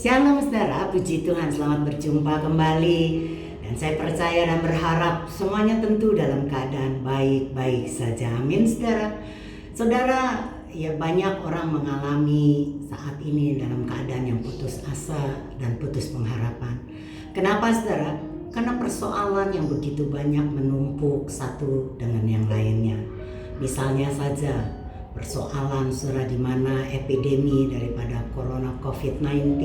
Shalom saudara, puji Tuhan, selamat berjumpa kembali. Dan saya percaya dan berharap semuanya tentu dalam keadaan baik-baik saja. Amin saudara. Saudara, ya banyak orang mengalami saat ini dalam keadaan yang putus asa dan putus pengharapan. Kenapa saudara? Karena persoalan yang begitu banyak menumpuk satu dengan yang lainnya. Misalnya saja persoalan saudara di mana epidemi daripada corona COVID-19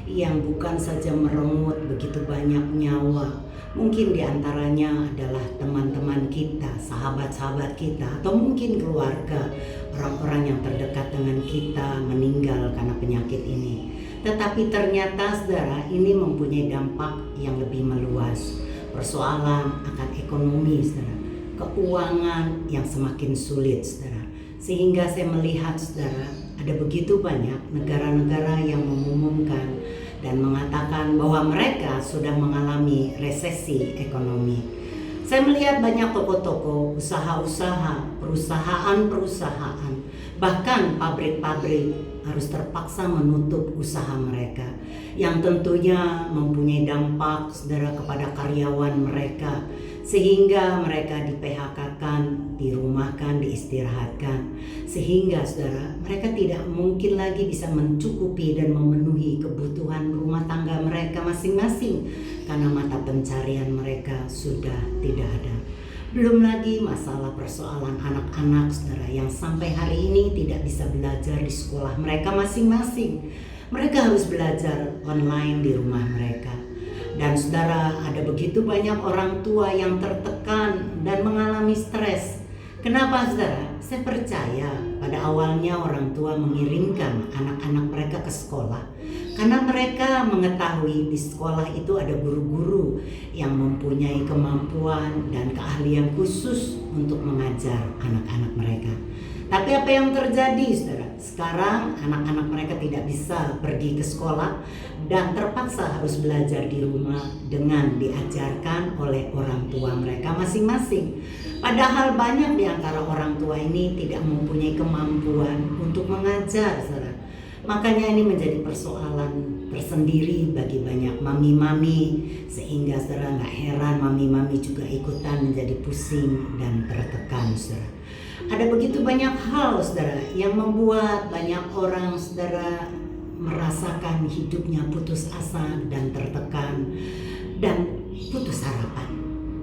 yang bukan saja merenggut begitu banyak nyawa, mungkin diantaranya adalah teman-teman kita, sahabat-sahabat kita, atau mungkin keluarga, orang-orang yang terdekat dengan kita meninggal karena penyakit ini. Tetapi ternyata saudara, ini mempunyai dampak yang lebih meluas. Persoalan akan ekonomi saudara, keuangan yang semakin sulit saudara. Sehingga saya melihat saudara, ada begitu banyak negara-negara yang mengumumkan dan mengatakan bahwa mereka sudah mengalami resesi ekonomi. Saya melihat banyak toko-toko, usaha-usaha, perusahaan-perusahaan, bahkan pabrik-pabrik harus terpaksa menutup usaha mereka, yang tentunya mempunyai dampak saudara kepada karyawan mereka, sehingga mereka di-PHK-kan, dirumahkan, diistirahatkan, sehingga saudara mereka tidak mungkin lagi bisa mencukupi dan memenuhi kebutuhan rumah tangga mereka masing-masing karena mata pencarian mereka sudah tidak ada. Belum lagi masalah persoalan anak-anak saudara yang sampai hari ini tidak bisa belajar di sekolah mereka masing-masing. Mereka harus belajar online di rumah mereka. Dan saudara, ada begitu banyak orang tua yang tertekan dan mengalami stres. Kenapa saudara? Saya percaya pada awalnya orang tua mengirimkan anak-anak mereka ke sekolah karena mereka mengetahui di sekolah itu ada guru-guru yang mempunyai kemampuan dan keahlian khusus untuk mengajar anak-anak mereka. Tapi apa yang terjadi saudara? Sekarang anak-anak mereka tidak bisa pergi ke sekolah dan terpaksa harus belajar di rumah dengan diajarkan oleh orang tua mereka masing-masing. Padahal banyak di antara orang tua ini tidak mempunyai kemampuan untuk mengajar saudara. Makanya ini menjadi persoalan tersendiri bagi banyak mami-mami, sehingga saudara gak heran mami-mami juga ikutan menjadi pusing dan tertekan saudara. Ada begitu banyak hal saudara yang membuat banyak orang saudara merasakan hidupnya putus asa dan tertekan dan putus harapan.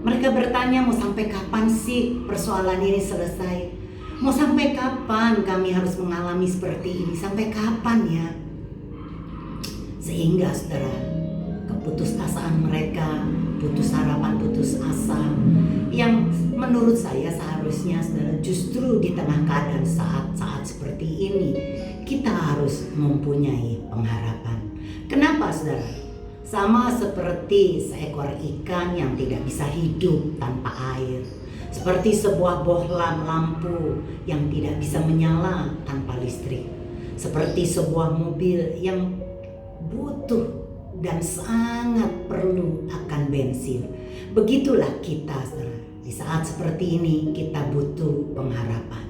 Mereka bertanya, mau sampai kapan sih persoalan ini selesai? Mau sampai kapan kami harus mengalami seperti ini? Sampai kapan ya? Sehingga saudara, keputusasaan mereka, putus harapan, putus asa, yang menurut saya seharusnya saudara justru di tengah keadaan saat-saat seperti ini kita harus mempunyai pengharapan. Kenapa saudara? Sama seperti seekor ikan yang tidak bisa hidup tanpa air, seperti sebuah bohlam lampu yang tidak bisa menyala tanpa listrik, seperti sebuah mobil yang butuh dan sangat perlu akan bensin. Begitulah kita saudara. Di saat seperti ini kita butuh pengharapan.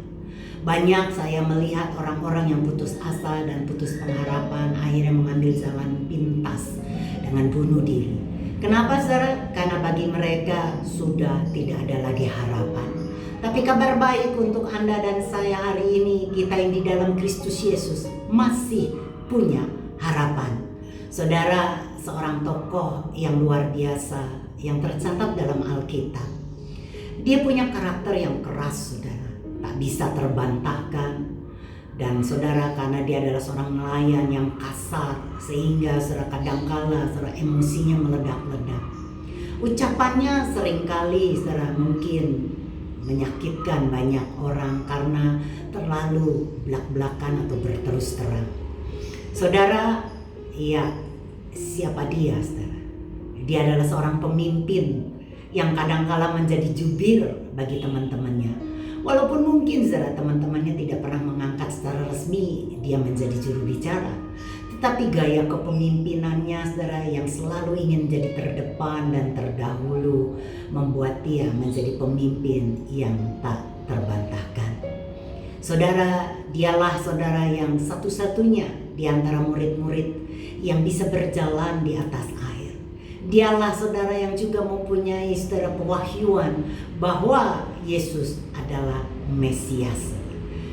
Banyak saya melihat orang-orang yang putus asa dan putus pengharapan akhirnya mengambil jalan pintas dengan bunuh diri. Kenapa saudara? Karena bagi mereka sudah tidak ada lagi harapan. Tapi kabar baik untuk Anda dan saya hari ini, kita yang di dalam Kristus Yesus masih punya harapan. Saudara, seorang tokoh yang luar biasa yang tercatat dalam Alkitab. Dia punya karakter yang keras saudara, tak bisa terbantahkan. Dan saudara, karena dia adalah seorang nelayan yang kasar, sehingga saudara kadangkala saudara emosinya meledak-ledak. Ucapannya seringkali saudara mungkin menyakitkan banyak orang karena terlalu belak-belakan atau berterus terang. Saudara, iya, siapa dia saudara? Dia adalah seorang pemimpin yang kadangkala menjadi jubir bagi teman-temannya. Walaupun mungkin saudara teman-temannya tidak pernah mengangkat secara resmi dia menjadi juru bicara, tetapi gaya kepemimpinannya saudara yang selalu ingin menjadi terdepan dan terdahulu membuat dia menjadi pemimpin yang tak terbantahkan. Saudara, dialah saudara yang satu-satunya di antara murid-murid yang bisa berjalan di atas air. Dialah saudara yang juga mempunyai saudara pewahyuan bahwa Yesus adalah Mesias.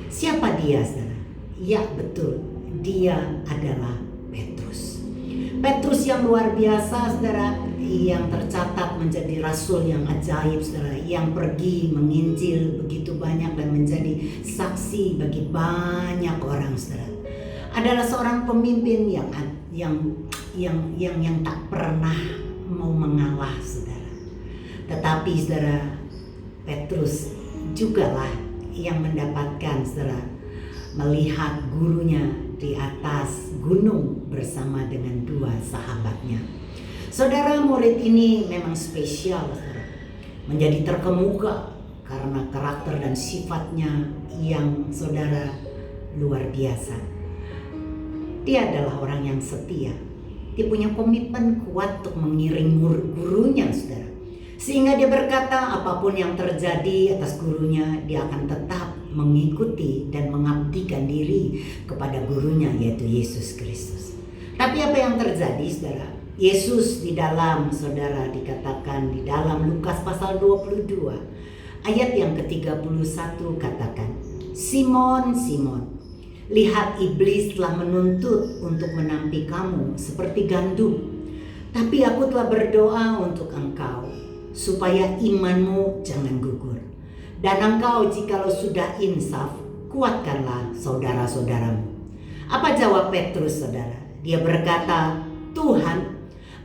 Siapa dia saudara? Ya betul, dia adalah Petrus. Petrus yang luar biasa saudara, yang tercatat menjadi rasul yang ajaib saudara, yang pergi menginjil begitu banyak dan menjadi saksi bagi banyak orang saudara. Adalah seorang pemimpin yang tak pernah mau mengalah saudara. Tetapi saudara, Petrus jugalah yang mendapatkan saudara, melihat gurunya di atas gunung bersama dengan dua sahabatnya. Saudara, murid ini memang spesial saudara, menjadi terkemuka karena karakter dan sifatnya yang saudara luar biasa. Dia adalah orang yang setia. Dia punya komitmen kuat untuk mengiring gurunya saudara. Sehingga dia berkata apapun yang terjadi atas gurunya, dia akan tetap mengikuti dan mengabdikan diri kepada gurunya, yaitu Yesus Kristus. Tapi apa yang terjadi saudara? Yesus di dalam saudara dikatakan di dalam Lukas pasal 22 ayat yang ke-31 katakan, Simon, Simon, lihat iblis telah menuntut untuk menampi kamu seperti gandum. Tapi aku telah berdoa untuk engkau supaya imanmu jangan gugur. Dan engkau jikalau sudah insaf, kuatkanlah saudara-saudaramu. Apa jawab Petrus saudara? Dia berkata, Tuhan,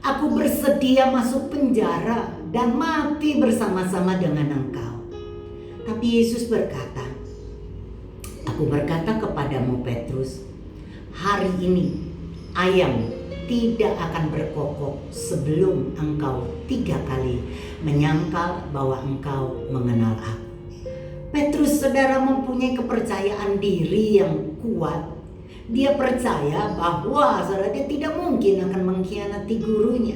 aku bersedia masuk penjara dan mati bersama-sama dengan engkau. Tapi Yesus berkata, aku berkata kepadamu Petrus, hari ini ayam tidak akan berkokok sebelum engkau 3 kali menyangkal bahwa engkau mengenal aku. Petrus saudara mempunyai kepercayaan diri yang kuat. Dia percaya bahwa saudara dia tidak mungkin akan mengkhianati gurunya.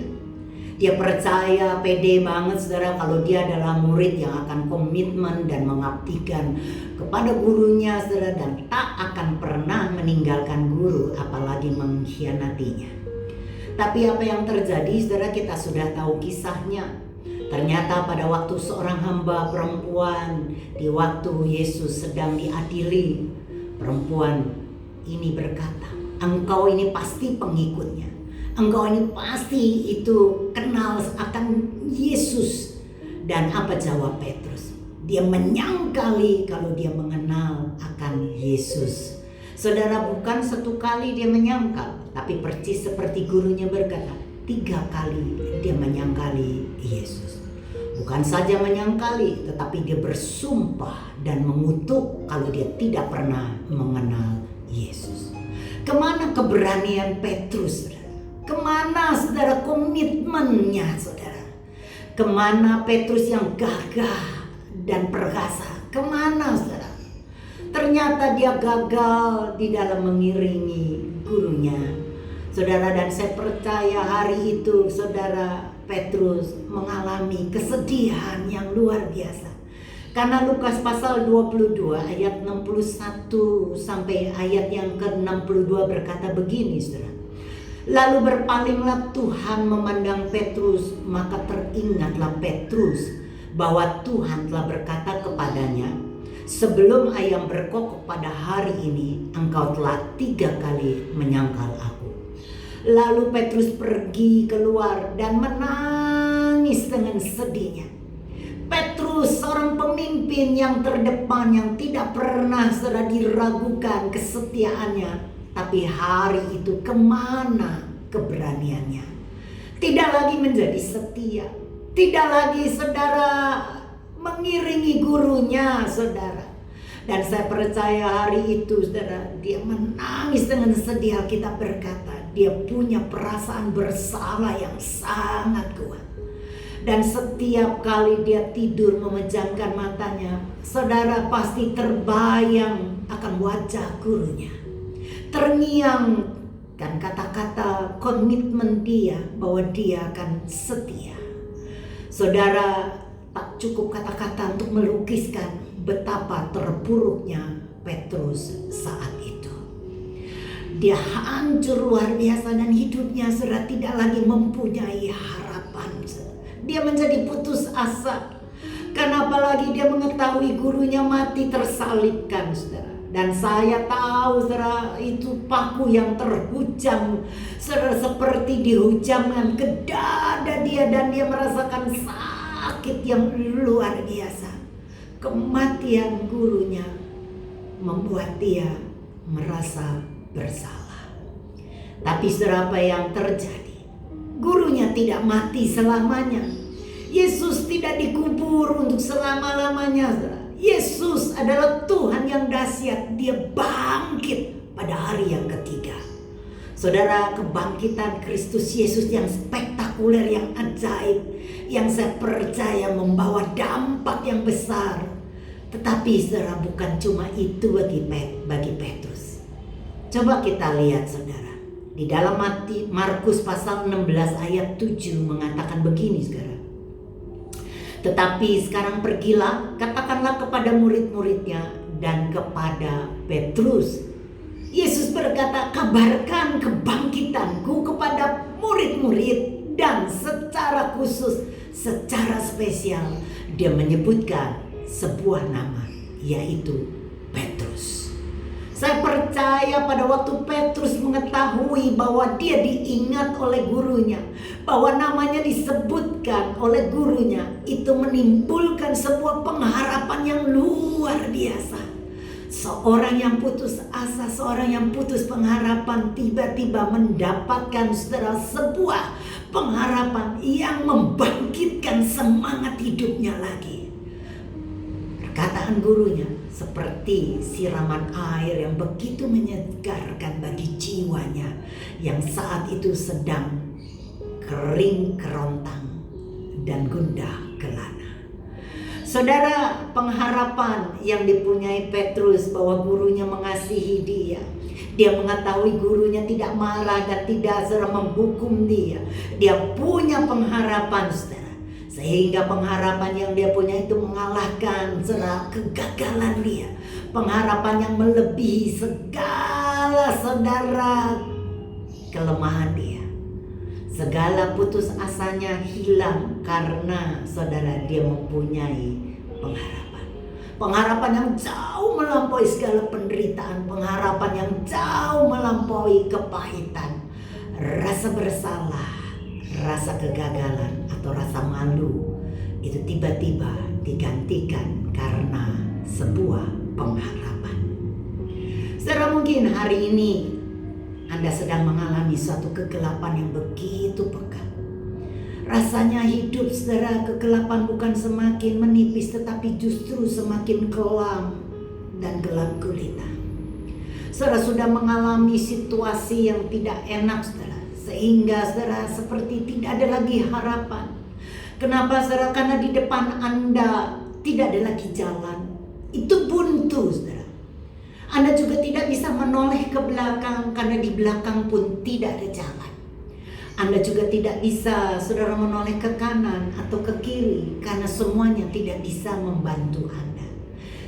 Dia percaya pede banget saudara kalau dia adalah murid yang akan komitmen dan mengabdikan kepada gurunya saudara, dan tak akan pernah meninggalkan guru apalagi mengkhianatinya. Tapi apa yang terjadi saudara, kita sudah tahu kisahnya. Ternyata pada waktu seorang hamba perempuan, di waktu Yesus sedang diadili, perempuan ini berkata, engkau ini pasti pengikutnya. Engkau ini pasti itu kenal akan Yesus. Dan apa jawab Petrus? Dia menyangkali kalau dia mengenal akan Yesus. Saudara, bukan 1 kali dia menyangkal, tapi persis seperti gurunya berkata, 3 kali dia menyangkali Yesus. Bukan saja menyangkali, tetapi dia bersumpah dan mengutuk kalau dia tidak pernah mengenal Yesus. Kemana keberanian Petrus? Kemana saudara komitmennya saudara? Kemana Petrus yang gagah dan perkasa? Kemana saudara? Ternyata dia gagal di dalam mengiringi gurunya. Saudara, dan saya percaya hari itu saudara Petrus mengalami kesedihan yang luar biasa. Karena Lukas pasal 22 ayat 61 sampai ayat yang ke-62 berkata begini saudara. Lalu berpalinglah Tuhan memandang Petrus, maka teringatlah Petrus bahwa Tuhan telah berkata kepadanya, sebelum ayam berkokok pada hari ini, engkau telah 3 kali menyangkal aku. Lalu Petrus pergi keluar dan menangis dengan sedihnya. Petrus seorang pemimpin yang terdepan, yang tidak pernah saudara diragukan kesetiaannya. Tapi hari itu kemana keberaniannya? Tidak lagi menjadi setia. Tidak lagi saudara mengiringi gurunya saudara. Dan saya percaya hari itu saudara, dia menangis dengan sedih. Alkitab berkata dia punya perasaan bersalah yang sangat kuat. Dan setiap kali dia tidur memejamkan matanya, saudara pasti terbayang akan wajah gurunya. Terngiang kan kata-kata komitmen dia bahwa dia akan setia. Saudara, tak cukup kata-kata untuk melukiskan betapa terpuruknya Petrus saat itu. Dia hancur luar biasa dan hidupnya saudara tidak lagi mempunyai harapan. Dia menjadi putus asa. Karena apalagi dia mengetahui gurunya mati tersalibkan, saudara. Dan saya tahu saudara, itu paku yang terhujam saudara, seperti dihujamkan ke dada dia, dan dia merasakan sakit yang luar biasa. Kematian gurunya membuat dia merasa bersalah. Tapi saudara, apa yang terjadi? Gurunya tidak mati selamanya. Yesus tidak dikubur untuk selama-lamanya, saudara. Yesus adalah Tuhan yang dahsyat. Dia bangkit pada hari yang ketiga. Saudara, kebangkitan Kristus Yesus yang spektakuler, yang ajaib, yang saya percaya membawa dampak yang besar. Tetapi saudara, bukan cuma itu bagi Petrus. Coba kita lihat saudara, di dalam Markus pasal 16 ayat 7 mengatakan begini saudara. Tetapi sekarang pergilah, katakanlah kepada murid-muridnya dan kepada Petrus. Yesus berkata, kabarkan kebangkitanku kepada murid-murid, dan secara khusus, secara spesial dia menyebutkan sebuah nama, yaitu Petrus. Saya percaya pada waktu Petrus mengetahui bahwa dia diingat oleh gurunya, bahwa namanya disebutkan oleh gurunya, itu menimbulkan sebuah pengharapan yang luar biasa. Seorang yang putus asa, seorang yang putus pengharapan, tiba-tiba mendapatkan saudara sebuah pengharapan yang membangkitkan semangat hidupnya lagi. Perkataan gurunya seperti siraman air yang begitu menyegarkan bagi jiwanya yang saat itu sedang kering kerontang dan gundah gelana. Saudara, pengharapan yang dipunyai Petrus bahwa gurunya mengasihi dia. Dia mengetahui gurunya tidak marah dan tidak menghukum dia. Dia punya pengharapan, saudara. Sehingga pengharapan yang dia punya itu mengalahkan kegagalan dia. Pengharapan yang melebihi segala saudara kelemahan dia. Segala putus asanya hilang karena saudara dia mempunyai pengharapan. Pengharapan yang jauh melampaui segala penderitaan. Pengharapan yang jauh melampaui kepahitan, rasa bersalah, rasa kegagalan atau rasa malu. Itu tiba-tiba digantikan karena sebuah pengharapan. Saudara, mungkin hari ini Anda sedang mengalami suatu kegelapan yang begitu pekat. Rasanya hidup saudara, kegelapan bukan semakin menipis, tetapi justru semakin kelam dan gelap gulita. Saudara sudah mengalami situasi yang tidak enak saudara, sehingga saudara seperti tidak ada lagi harapan. Kenapa saudara? Karena di depan Anda tidak ada lagi jalan. Itu buntu saudara. Anda juga tidak bisa menoleh ke belakang karena di belakang pun tidak ada jalan. Anda juga tidak bisa saudara menoleh ke kanan atau ke kiri karena semuanya tidak bisa membantu Anda.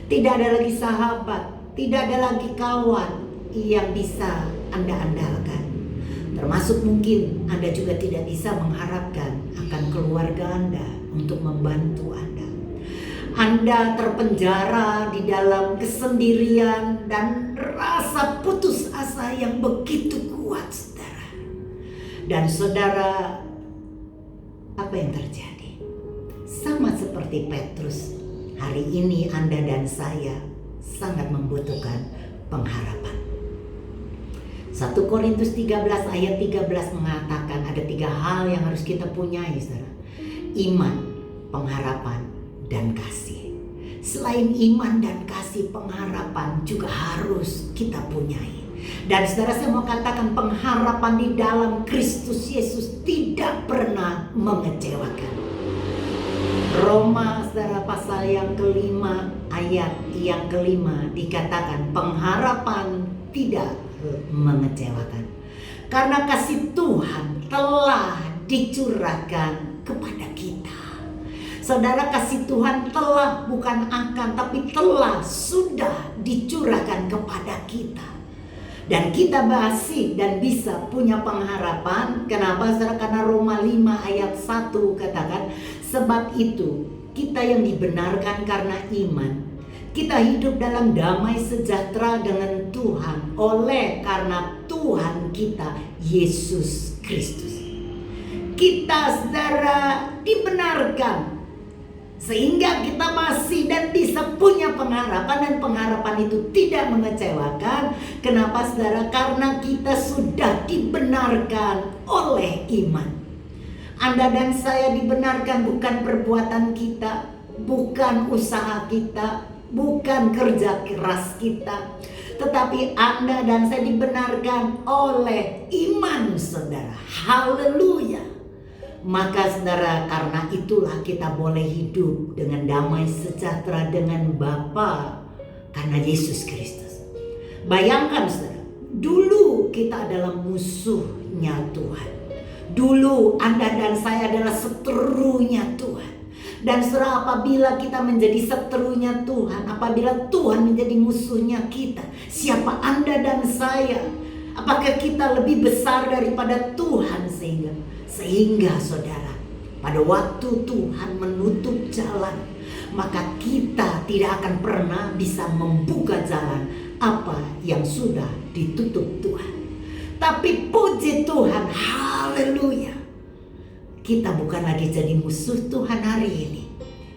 Tidak ada lagi sahabat, tidak ada lagi kawan yang bisa Anda andalkan. Termasuk mungkin Anda juga tidak bisa mengharapkan akan keluarga Anda untuk membantu Anda. Anda terpenjara di dalam kesendirian dan rasa putus asa yang begitu kuat, saudara. Dan saudara, apa yang terjadi? Sama seperti Petrus, hari ini Anda dan saya sangat membutuhkan pengharapan. 1 Korintus 13 ayat 13 mengatakan ada 3 hal yang harus kita punyai, saudara. Iman, pengharapan, dan kasih. Selain iman dan kasih, pengharapan juga harus kita punyai. Dan saudara, saya mau katakan pengharapan di dalam Kristus Yesus tidak pernah mengecewakan. Roma saudara pasal yang kelima ayat yang kelima dikatakan pengharapan tidak mengecewakan. Karena kasih Tuhan telah dicurahkan kepada kita. Saudara, kasih Tuhan telah, bukan akan, tapi telah, sudah dicurahkan kepada kita. Dan kita masih dan bisa punya pengharapan. Kenapa? Karena Roma 5 ayat 1 katakan, sebab itu kita yang dibenarkan karena iman, kita hidup dalam damai sejahtera dengan Tuhan oleh karena Tuhan kita Yesus Kristus. Kita saudara dibenarkan sehingga kita masih dan bisa punya pengharapan, dan pengharapan itu tidak mengecewakan. Kenapa saudara? Karena kita sudah dibenarkan oleh iman. Anda dan saya dibenarkan bukan perbuatan kita, bukan usaha kita, bukan kerja keras kita, tetapi Anda dan saya dibenarkan oleh iman saudara. Haleluya. Maka saudara, karena itulah kita boleh hidup dengan damai sejahtera dengan Bapa karena Yesus Kristus. Bayangkan saudara, dulu kita adalah musuhnya Tuhan. Dulu Anda dan saya adalah seterunya Tuhan. Dan saudara, apabila kita menjadi seterunya Tuhan, apabila Tuhan menjadi musuhnya kita, siapa Anda dan saya? Apakah kita lebih besar daripada Tuhan? Sehingga saudara, pada waktu Tuhan menutup jalan, maka kita tidak akan pernah bisa membuka jalan apa yang sudah ditutup Tuhan. Tapi puji Tuhan, haleluya, kita bukan lagi jadi musuh Tuhan hari ini.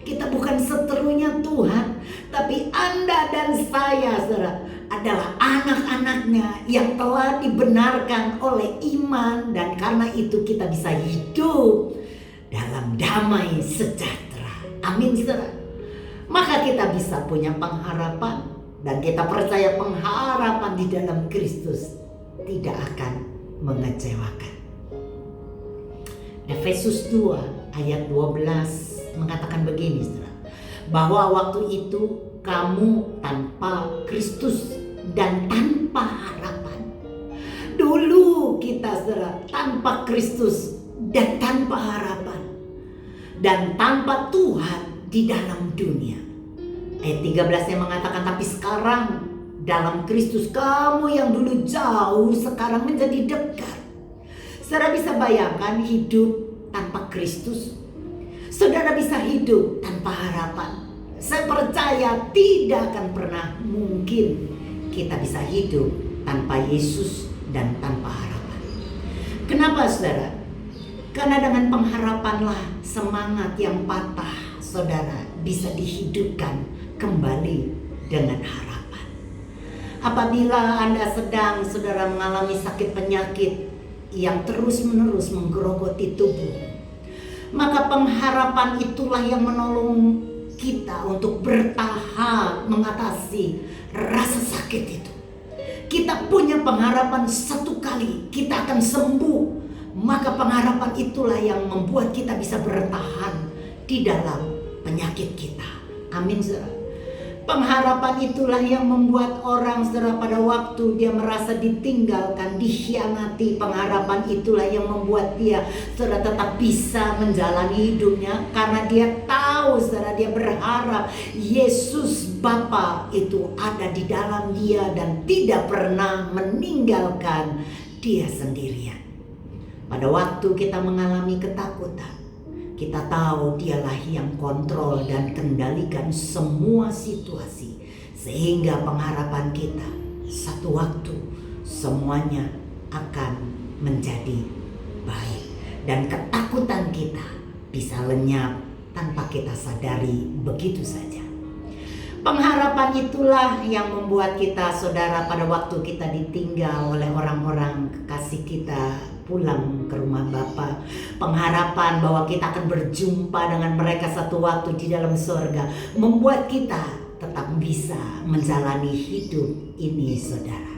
Kita bukan seterunya Tuhan, tapi Anda dan saya saudara adalah anak-anaknya yang telah dibenarkan oleh iman, dan karena itu kita bisa hidup dalam damai sejahtera. Amin saudara. Maka kita bisa punya pengharapan, dan kita percaya pengharapan di dalam Kristus tidak akan mengecewakan. Efesus 2 ayat 12 mengatakan begini saudara, bahwa waktu itu kamu tanpa Kristus dan tanpa harapan. Dulu kita saudara tanpa Kristus dan tanpa harapan, dan tanpa Tuhan di dalam dunia. Ayat 13 yang mengatakan, tapi sekarang dalam Kristus kamu yang dulu jauh sekarang menjadi dekat. Saudara bisa bayangkan hidup tanpa Kristus? Saudara bisa hidup tanpa harapan? Saya percaya tidak akan pernah mungkin kita bisa hidup tanpa Yesus dan tanpa harapan. Kenapa saudara? Karena dengan pengharapanlah semangat yang patah saudara bisa dihidupkan kembali dengan harapan. Apabila Anda sedang saudara mengalami sakit penyakit yang terus-menerus menggerogoti tubuh, maka pengharapan itulah yang menolong kita untuk bertahan mengatasi rasa sakit itu. Kita punya pengharapan satu kali kita akan sembuh, maka pengharapan itulah yang membuat kita bisa bertahan di dalam penyakit kita. Amin saudara. Pengharapan itulah yang membuat orang saudara pada waktu dia merasa ditinggalkan, dikhianati, pengharapan itulah yang membuat dia saudara tetap bisa menjalani hidupnya, karena dia tahu saudara, dia berharap Yesus Bapa itu ada di dalam dia dan tidak pernah meninggalkan dia sendirian. Pada waktu kita mengalami ketakutan, kita tahu dialah yang kontrol dan kendalikan semua situasi, sehingga pengharapan kita satu waktu semuanya akan menjadi baik, dan ketakutan kita bisa lenyap tanpa kita sadari begitu saja. Pengharapan itulah yang membuat kita saudara pada waktu kita ditinggal oleh orang-orang kekasih kita pulang ke rumah Bapa, pengharapan bahwa kita akan berjumpa dengan mereka satu waktu di dalam surga, membuat kita tetap bisa menjalani hidup ini saudara.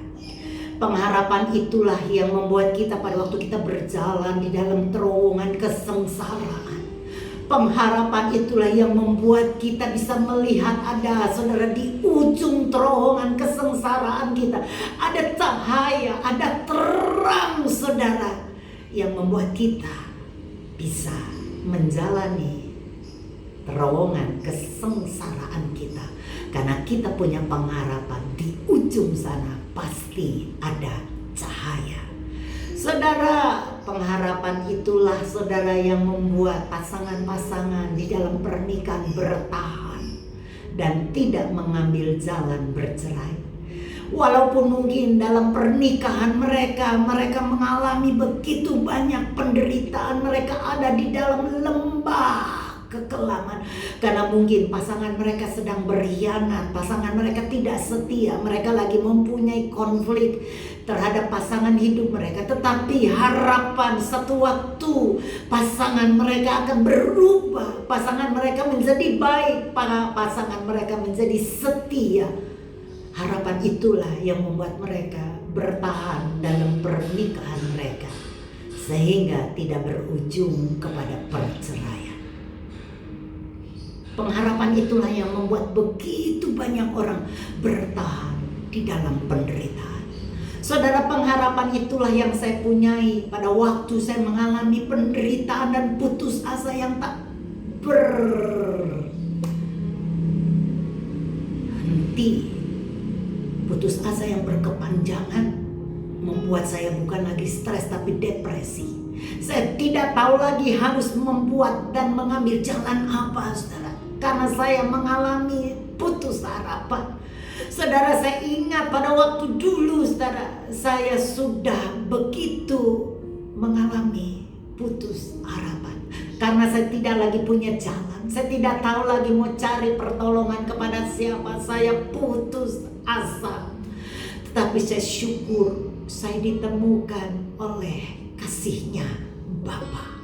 Pengharapan itulah yang membuat kita pada waktu kita berjalan di dalam terowongan kesengsaraan, pengharapan itulah yang membuat kita bisa melihat ada saudara di ujung terowongan kesengsaraan kita ada cahaya, ada terang saudara, yang membuat kita bisa menjalani terowongan kesengsaraan kita, karena kita punya pengharapan di ujung sana pasti ada cahaya. Saudara, pengharapan itulah saudara yang membuat pasangan-pasangan di dalam pernikahan bertahan dan tidak mengambil jalan bercerai. Walaupun mungkin dalam pernikahan mereka mengalami begitu banyak penderitaan, mereka ada di dalam lembah kekelaman karena mungkin pasangan mereka sedang berkhianat, pasangan mereka tidak setia, mereka lagi mempunyai konflik terhadap pasangan hidup mereka. Tetapi harapan satu waktu pasangan mereka akan berubah, pasangan mereka menjadi baik, pasangan mereka menjadi setia. Harapan itulah yang membuat mereka bertahan dalam pernikahan mereka sehingga tidak berujung kepada perceraian. Pengharapan itulah yang membuat begitu banyak orang bertahan di dalam penderitaan. Saudara, pengharapan itulah yang saya punyai pada waktu saya mengalami penderitaan dan putus asa yang tak berhenti. Putus asa yang berkepanjangan membuat saya bukan lagi stres tapi depresi. Saya tidak tahu lagi harus membuat dan mengambil jalan apa, saudara, karena saya mengalami putus harapan. Saudara, saya ingat pada waktu dulu, saudara, saya sudah begitu mengalami putus harapan karena saya tidak lagi punya jalan. Saya tidak tahu lagi mau cari pertolongan kepada siapa. Saya putus asa. Tetapi saya syukur saya ditemukan oleh kasihnya Bapa.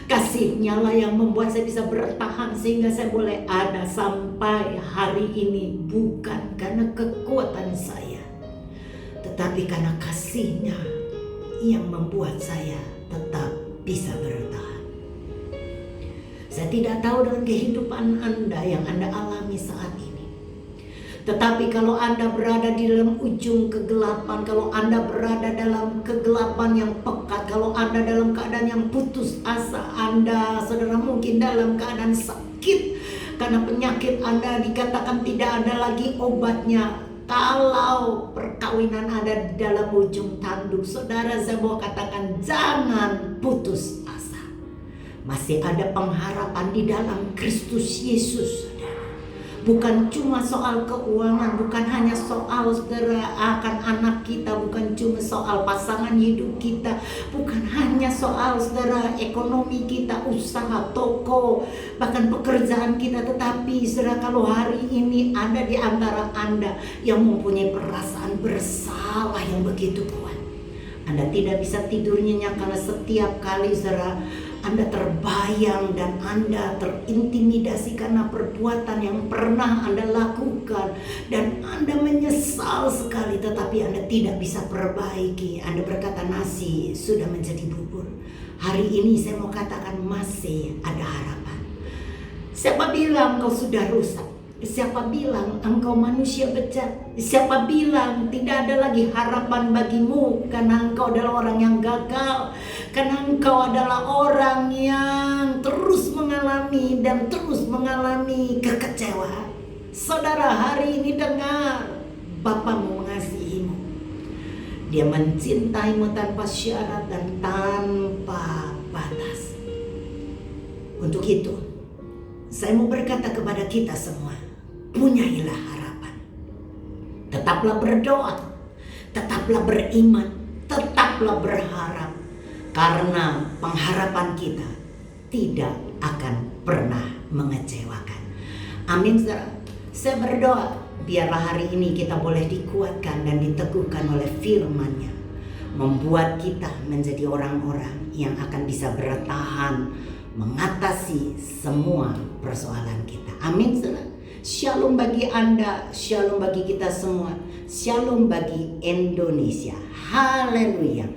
Kasihnya lah yang membuat saya bisa bertahan sehingga saya boleh ada sampai hari ini. Bukan karena kekuatan saya, tetapi karena kasihnya yang membuat saya tetap bisa bertahan. Saya tidak tahu dalam kehidupan Anda yang Anda alami saat ini. Tetapi kalau Anda berada di dalam ujung kegelapan, kalau Anda berada dalam kegelapan yang pekat, kalau Anda dalam keadaan yang putus asa, Anda, saudara, mungkin dalam keadaan sakit karena penyakit Anda dikatakan tidak ada lagi obatnya. Kalau perkawinan Anda di dalam ujung tanduk, saudara, saya mau katakan jangan putus asa. Masih ada pengharapan di dalam Kristus Yesus, saudara. Bukan cuma soal keuangan, bukan hanya soal, saudara, akan anak kita, bukan cuma soal pasangan hidup kita, bukan hanya soal, saudara, ekonomi kita, usaha, toko, bahkan pekerjaan kita. Tetapi, saudara, kalau hari ini ada di antara Anda yang mempunyai perasaan bersalah yang begitu kuat, Anda tidak bisa tidur nyenyak karena setiap kali, saudara, Anda terbayang dan Anda terintimidasi karena perbuatan yang pernah Anda lakukan dan Anda menyesal sekali, tetapi Anda tidak bisa perbaiki. Anda berkata nasi sudah menjadi bubur. Hari ini saya mau katakan masih ada harapan. Siapa bilang kau sudah rusak? Siapa bilang engkau manusia bejat? Siapa bilang tidak ada lagi harapan bagimu karena engkau adalah orang yang gagal, karena engkau adalah orang yang terus mengalami dan terus mengalami kekecewaan? Saudara, hari ini dengar, Bapamu mengasihimu. Dia mencintaimu tanpa syarat dan tanpa batas. Untuk itu, saya mau berkata kepada kita semua, punyailah harapan. Tetaplah berdoa, tetaplah beriman, tetaplah berharap. Karena pengharapan kita tidak akan pernah mengecewakan. Amin, saudara. Saya berdoa, biarlah hari ini kita boleh dikuatkan dan diteguhkan oleh firman-Nya, membuat kita menjadi orang-orang yang akan bisa bertahan mengatasi semua persoalan kita. Amin, saudara. Shalom bagi Anda, shalom bagi kita semua, shalom bagi Indonesia. Haleluya.